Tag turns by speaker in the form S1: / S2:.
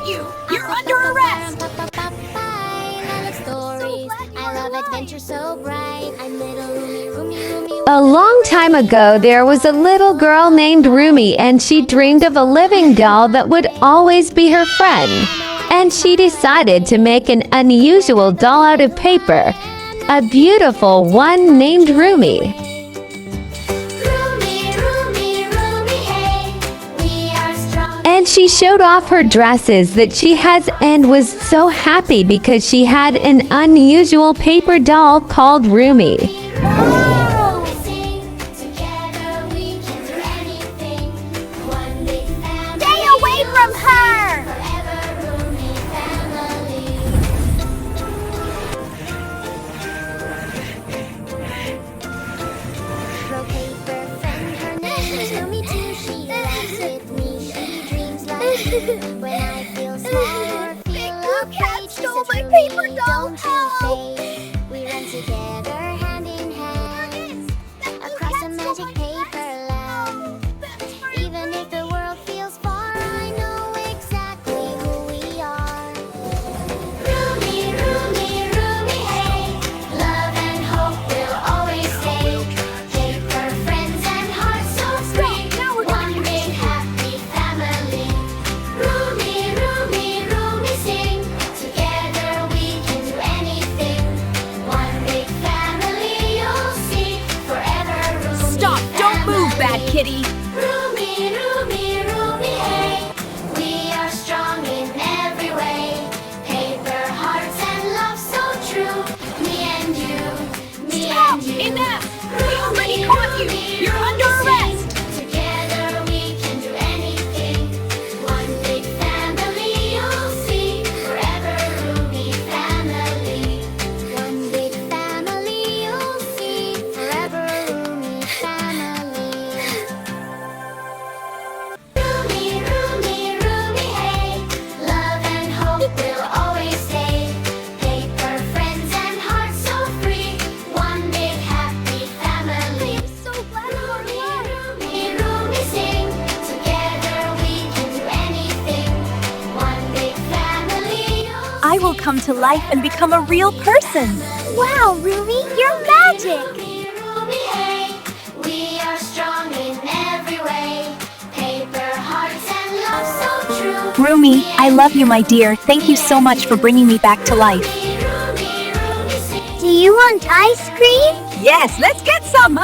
S1: caught you! You're under arrest!
S2: A long time ago, there was a little girl named Rumi, and she dreamed of a living doll that would always be her friend. And she decided to make an unusual doll out of paper, a beautiful one named Rumi. And she showed off her dresses that she has and was so happy because she had an unusual paper doll called Rumi.
S1: Stay away from her!
S3: When I feel small or feel
S1: cat stole my
S3: says,
S1: paper
S3: "Rumi,
S1: doll,
S3: don't you fade." We run together hand in hand across a magic paper land. Even if the world feels far, I know exactly who we are. Rumi, Rumi, Rumi, hey, love and hope will always stay. Paper friends and hearts so free. One big happy family. Rumi, Rumi, Rumi, sing. Together we can do anything. One big family, you'll see. Forever Rumi.
S1: Stop! Don't move, bad kitty!
S3: Rumi, Rumi, Rumi, hey. We are strong in every way. Paper hearts and love so true. Me and you, me and you.
S1: Enough! We already caught you! You're under arrest!
S3: Together we can do anything. One big family, you'll see. Forever Rumi family. One big family, you'll see. Forever Rumi family. Rumi, Rumi, Rumi, hey. Love and hope will always stay. Paper friends and hearts so free. One big happy family.
S1: So glad you're alive!
S3: Rumi, Rumi, sing. Together we can do anything. One big family.
S4: I will come to life and become a real person.
S3: Wow, Rumi, you're magic. Rumi, Rumi, hey. We are strong in every way. Paper hearts and love so true.
S4: Rumi, I love you, my dear. Thank you so much for bringing me back to life.
S3: Rumi, Rumi, sing.
S1: Do you want ice cream?
S4: Yes, let's get some.